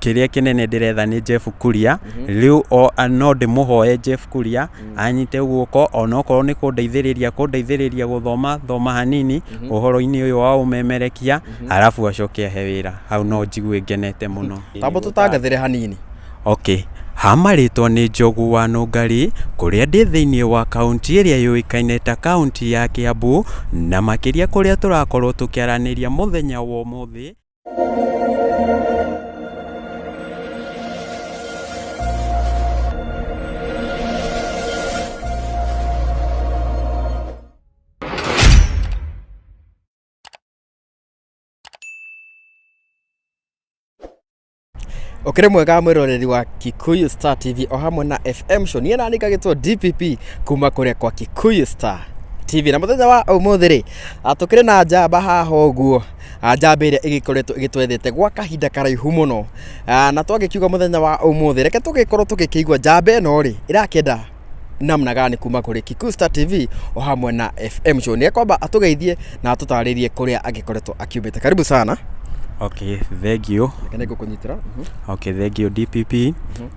kiria kinene ndiretha ni Jeff Kuria riu no ndimuhoye Jeff Kuria anyite guoko onokorwo ni kundeithiriria guthoma hanini uhoro-ini uyu wa umemerekia arafu acoke he wira hau no njigue ngenete muno tambo tutangathire hanini. Okay, hamaritwo ni Njogu wa Nungari kuria ndi thiini wa kaunti iria yuikaine ta kaunti ya Kiambu na makiria kuria turakorwo tukiaraniria muthenya wa umuthi. Okere mwega mwiroreri wa Kikuyu Star TV o hamwe na FM show niĩ nani kagĩtwo DPP kuma kuria kwa Kikuyu Star TV na muthenya wa umuthi ri atukire na njamba haha uguo njamba iria igikoretwo igitwethete gwa kahinda karaihu muno na twagikiuga muthenya wa umuthi reke tugikorwo tugikigwa njamba ĩno ri irakenda namna gani kuma kuri Kikuyu Star TV o hamwe na FM show ni kwamba atugeithie na atutaririe kuria agikoretwo akiumite. Karibu sana. Okay, thank you. Kanego kunyitira. Okay, thank you DPP.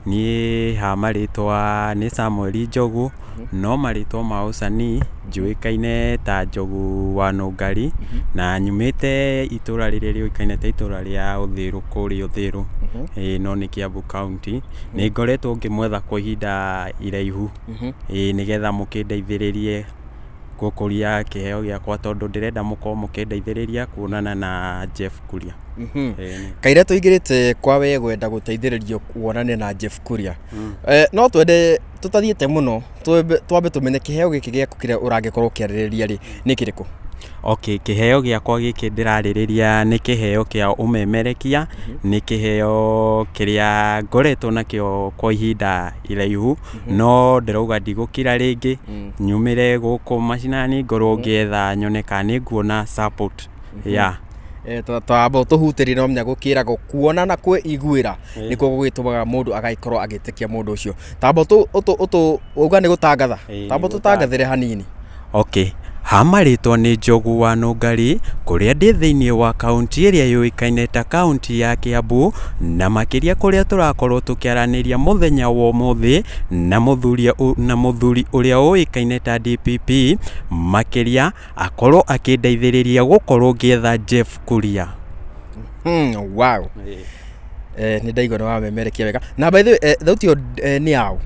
Ni hamaritwa ni Samuel Njogu no maritwa mausani njuikaine ta Njogu wa Nungari na nyumite itura riria riuikaine ta itura ria Uthiru kuri Uthiru no ni Kiambu County ni ngoretwo ngimwetha kwa ihinda iraihu nigetha mukindeithiririe gukuria kiheo giakwa tondu ndirenda mukorwo mukindeithiriria kuonana na Jeff Kuria. Kaire tuigirite kwa we gwenda guteithiririo kuonana na Jeff Kuria. No twende tutathiete muno twambe tumenye kiheo giki giaku kiria urangikorwo kiaririria ri ni kiriku. Okay, kiheo giakwa giki ndiraririria ni kiheo kia umemerekia ni kiheo kiria ngoretwo nakio kwa ihinda iraihu no ndirauga ndigukira ringi nyumire guku macinani ngorwo ngietha nyoneka ni nguona support twamba tuhutirira omnya gukira gukuona na kwiguira niko gugitumaga mundu agaikorwo agitikia mundu ucio tamba tu uga ni gutangatha tamba tutangathire hanini. Okay, hamaritwo ni Njogu wa Nungari kuria ndi thiini wa kaunti iria yuikaine ta kaunti ya Kiambu na makiria kuria turakorwo tukiaraniria muthenya wa umuthi na muthuri uria uikaine ta DPP makiria akorwo akindeithiriria gukorwo ngietha Jeff Kuria. Wow. Ni ndaigwa wa memerekia wega na by the way thauti ni yao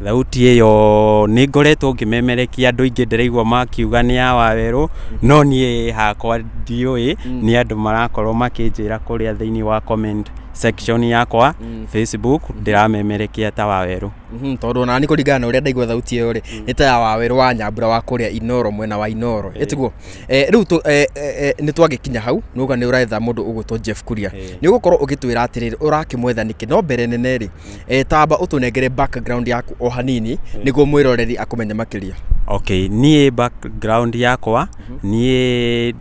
thauti iyo ni ngoretwo ngimemerekia andu ingi ndiraigwa makiuga ni ya Waweru no nie hakwa ndiui ni andu marakorwo makinjira kuria thiini wa comment section yakwa Facebook ndiramemerekia ta Waweru tondu nani kuringana uria ndaigwa thauti iyo ri ni ta ya Waweru wa Nyambura wa kuria Inoro mwena wa Inoro etiguo riu ni twagikinya hau nuga ni uraitha mundu ugutwo Jeff Kuria ni ugukorwo ugitwira atiriri urakimwetha niki no mbere nene ri tamba utunengere background yaku o hanini niguo mwiroreri akumenya makiria. Okay, nie background yakwa nie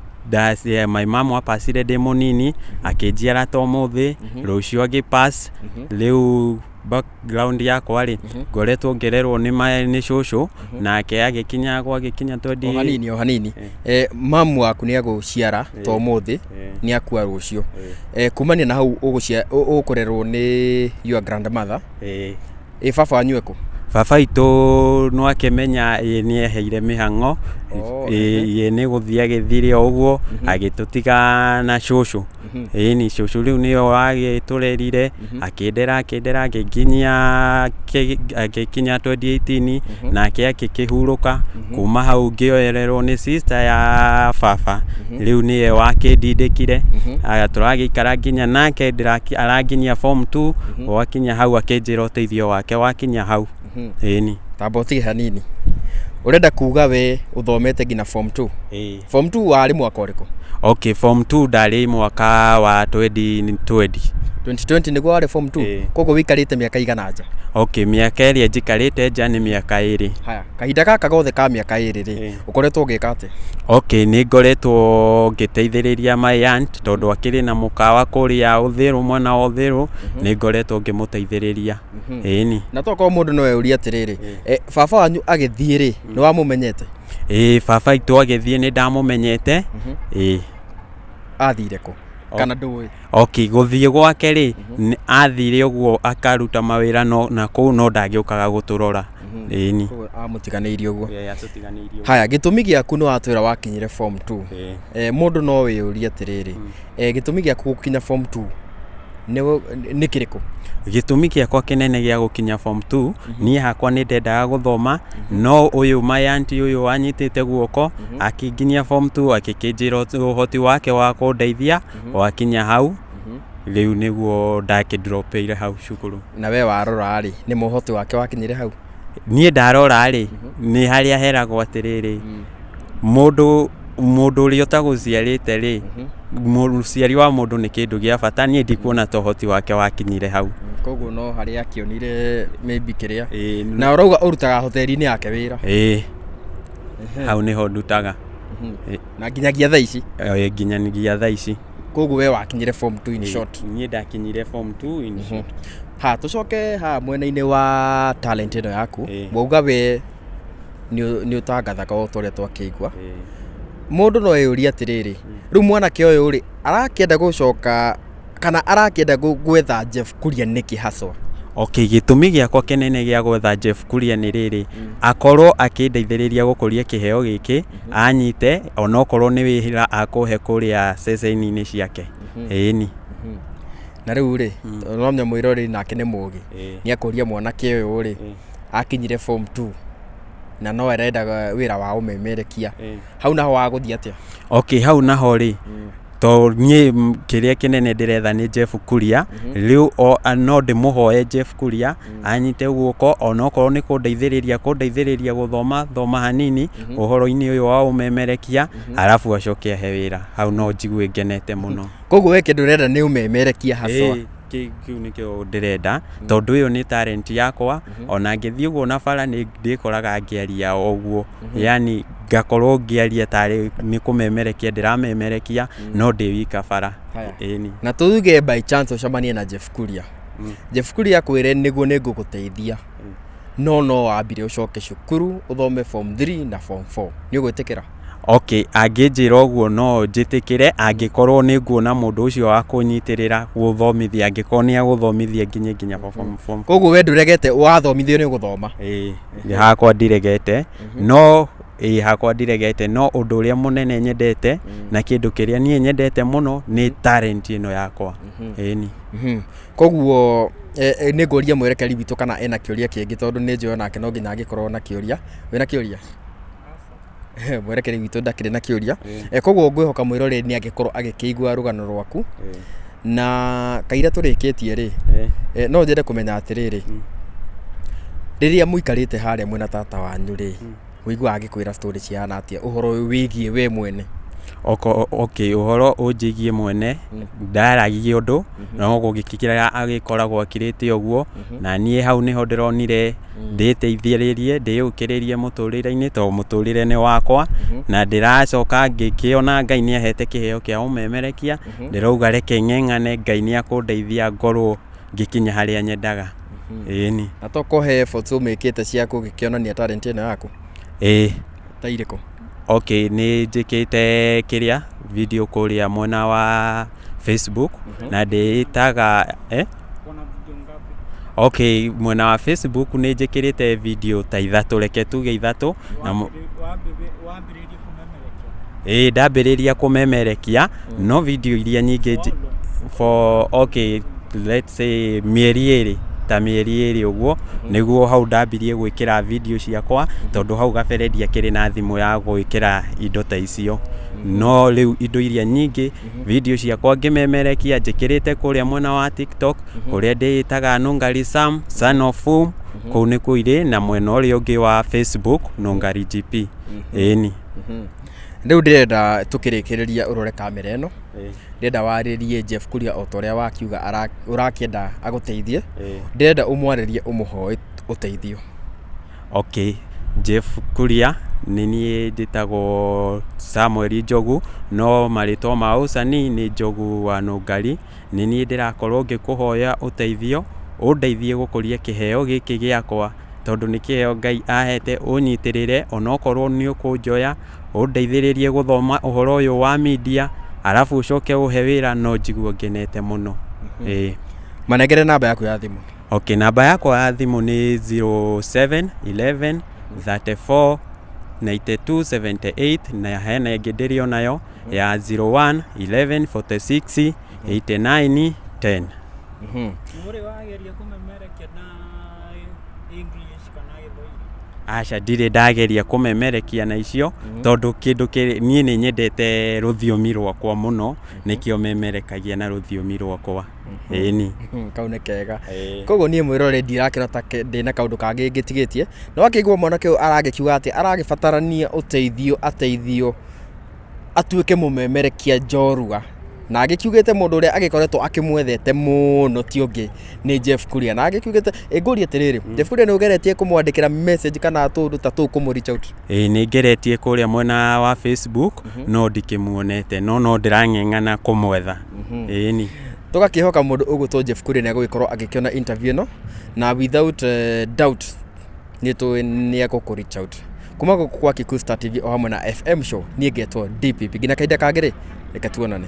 my mom wapacire ndi munini akinjiara to muthi rucio agipass riu background yakwa ri ngoretwo ngererwo ni shosho nake agikinya 20 o hanini mamu waku ni aguciara to muthi ni akua rucio kumania na hau ukurerwo ni your grandmother baba wanyu baba itu no akimenya ni eheire mihango ni guthia githire uguo agitutiga na shosho ni shosho riu ni agiturerire akindera agikinya 2018 nake akikihuruka kuma hau ngioererwo ni sister ya baba riu ni wakindindikire turagikara nginya nake araginyia form 2 wakinya hau akinjira uteithio wake wakinya hau ni taboti hanini urenda kuga we uthomete ngina form 2 form 2 wari mwaka uriku? Okay, form 2 ndari mwaka wa 2020 niguo wari form 2 kogo wikarite miaka igana nja? Okay, miaka iria njikarite nja ni miaka 2. Haya, kahinda gaka gothe ka miaka 2 ri ukoretwo ugika ate? Okay, ni ngoretwo ngiteithiriria my aunt tondu akiri na mukawa kuria Uthiru mwana wa Uthiru ni ngoretwo ngimuteithiriria ni na toko mundu no euria atiriri baba wanyu agithie ri ni wamumenyete? Baba itu agithie ni ndamumenyete athire ku? kana ndũĩ okay guthie gwake ri athire uguo akaruta mawira no na kuu no ndagĩũkaga gũtũrora ĩni amũtiganĩirie uguo atũtiganĩirie haya gĩtũmi gĩaku nĩ watwĩra wakinyire form 2 mũndũ no wĩyũrie atĩrĩrĩ gĩtũmi gĩaku gũkinya form 2 nĩ kĩrĩkũ gĩtũmi gĩakwa kĩnene gĩa gũkinya form 2 niĩ hakwa nĩ ndendaga gũthoma no ũyũ mayanti ũyũ wanyitĩte guoko akĩnginyia form 2 akĩkĩnjĩra ũhoti wake wa kũndeithia wakinya hau rĩu nĩguo ndakĩdropeire hau cukuru na we warora rĩ nĩ mũhoti wake wakinyire hau niĩ ndarora rĩ nĩ harĩa heragwo atĩrĩrĩ mũndũ ũrĩa ũtagũciarĩte rĩ mũciari wa mũndũ nĩ kĩndũ gĩa bata niĩ ndikuona ta ũhoti wake wakinyire hau koguo no harĩa akĩonire maybe kĩrĩa na ũrauga ũrutaga hoteli-inĩ yake wĩra hau nĩho ndutaga na nginyagia thaa ici nginyagia thaa ici koguo we wakinyire form 2 in short niĩ ndakinyire form 2 in short tũcoke mwena-inĩ wa talent ĩno yaku wauga we nĩ ũtangathaga o ũrĩa twakĩigua mũndũ no eyũria atĩrĩrĩ rĩu mwanake ũyũ rĩ arakĩenda gũcoka kana arakĩenda gwetha Jeff Kuria nĩkĩ haswa okay gĩtũmi gĩakwa kĩnene gĩa gwetha Jeff Kuria nĩ rĩrĩ akorwo akĩndeithĩrĩria gũkũria kĩheo gĩkĩ anyite onokorwo nĩ wĩra akũhe kũrĩa ceceni-inĩ ciake ĩni na rĩu rĩ no nyamũĩro rĩ nake nĩ mũũgĩ nĩ akũria mwanake ũyũ rĩ akinyire form 2 na no arendaga wĩra wa ũmemerekia hau naho wagũthiĩ atĩa okay hau naho rĩ to niĩ kĩrĩa kĩnene ndĩretha nĩ Jeff Kuria rĩu no ndĩmũhoe Jeff Kuria anyite guoko onokorwo nĩ kũndeithĩrĩria gũthoma thoma hanini ũhoro-inĩ ũyũ wa ũmemerekia arabu acoke ahe wĩra hau no njigue ngenete mũno koguo we kĩndũ ũrenda nĩ ũmemerekia haswa kĩu nĩkĩo ndĩrenda tondũ ũyũ nĩ talent yakwa ona ngĩthiĩ ũguo na bara nĩ ndĩkoraga ngĩaria ũguo yani ngakorwo ngĩaria tarĩ nĩ kũmemerekia ndĩramemerekia no ndĩ wika bara ĩni na tuge by chance ũcemanie na Jeff Kuria Jeff Kuria akwĩre nĩguo nĩngũgũteithia no wambire ũcoke cukuru ũthome form 3 na form 4 nĩ ũgwĩtĩkĩra okay angĩnjĩra ũguo no njĩtĩkĩre angĩkorwo nĩ nguona mũndũ ũcio wa kũnyitĩrĩra gũthomithia angĩkorwo nĩ agũthomithia nginya form koguo we ndũregete wathomithio nĩ gũthoma hakwa ndiregete no hakwa ndiregete no ũndũ ũrĩa mũnene nyendete na kĩndũ kĩrĩa niĩ nyendete mũno nĩ talent ĩno yakwa ĩni koguo nĩ ngũria mwerekeri witũ kana ena kĩũria kĩngĩ tondũ nĩ njũĩ nake no nginya angĩkorwo na kĩũria wĩna kĩũria mwerekeri witũ ndakĩrĩ na kĩũria koguo ngwĩhoka mwĩroreri nĩ angĩkorwo agĩkĩigua rũgano rwaku na kaira tũrĩkĩtie rĩ no njende kũmenya atĩrĩrĩ rĩrĩa mũikarĩte harĩa mwena tata wanyu rĩ wĩigua agĩkwĩra story cihana atĩa ũhoro wĩgiĩ we mwene okay ũhoro ũnjĩgiĩ mwene ndaragia ũndũ no gũgĩkĩra agĩkoragwo akirĩte ũguo na niĩ hau nĩho ndĩronire ndĩteithĩrĩrie ndĩyũkĩrĩrie mũtũrĩre-inĩ to mũtũrĩre nĩ wakwa na ndĩracoka ngĩkĩona Ngai nĩ ahete kĩheo kĩa ũmemerekia ndĩrauga reke ng'eng'ane Ngai nĩ akũndeithia ngorwo ngĩkinya harĩa nyendaga ĩni na tokohe efforts ũmĩkĩte cia gũgĩkĩonania talent ĩno yaku ta irĩkũ okay nĩ njĩkĩte kĩrĩa video kũrĩa mwena wa Facebook na ndĩtaga okay mwena wa Facebook nĩ njĩkĩrĩte video ta 3 reke tuge 3 na ndambĩrĩria kũmemerekia no video iria nyingĩ for okay let's say mĩeri 2 ũguo nĩguo hau ndambirie gwĩkĩra video ciakwa tondũ hau gabere ndiakĩrĩ na thimũ ya gwĩkĩra indo ta icio no rĩu indo iria nyingĩ video ciakwa ngĩmemerekia njĩkĩrĩte kũrĩa mwena wa TikTok kũrĩa ndĩĩtaga Nungari Sam Son of Whom kũu nĩ kũirĩ na mwena ũrĩa ũngĩ wa Facebook Nungari GP ĩni rĩu ndĩrenda tũkĩrĩkĩrĩria ũrore kamera ĩno ndĩrenda warĩrie Jeff Kuria o ta ũrĩa wakiuga ũrakĩenda agũteithie ndĩrenda ũmwarĩrie ũmũhoe ũteithio okay Jeff Kuria nĩ niĩ njĩtagwo Samuel Njogu no marĩtwa ma ũcani nĩ Njogu wa Nungari nĩ niĩ ndĩrakorwo ngĩkũhoya ũteithio ũndeithie gũkũria kĩheo gĩkĩ gĩakwa tondũ nĩ kĩheo Ngai ahete ũnyitĩrĩre onokorwo nĩ ũkũnjoya ũndeithĩrĩrie gũthoma ũhoro ũyũ wa media arafu ucoke uhe wira no njigua ngenete muno. Manegere namba yaku ya thimu. Okay, namba yakwa ya thimu ni 07 11 34 92 78 na hena ngenderio nayo ya 01 11 46 89 10. Muri wageria kumemerekia na English kana Githwahili? Acha ndire ndageria kumemerekia na icio tondu kindu nie ni nyendete ruthiomi rwakwa muno nikio memerekagia na ruthiomi rwakwa. Ni kaune kega. Koguo nie mwirore ndirakira ta ndina kaundu kangi ngitigitie no akigwa mwanake aragikiuga ati aragibatarania ateithio atuike mumemerekia njorua na agikiugite mundu uria agikoretwo akimwethete muno ti ungi ni Jeff Kuria na agikiugite nguri atiriri Jeff Kuria no geretie kumwandikira message kana tundu ta tu kumuricha out. Ni geretie kuria mwena wa Facebook no ndikimuonete no ndirang'eng'ana kumwetha. Ni tugakihoka mundu ugutwo Jeff Kuria ni agugikorwo agikiona interview no na without doubt ni agukuricha out kuma kwa Kikuyu Star TV o hamwe na FM show ni ngetwo DPP gina kaida kagire reka tuonane.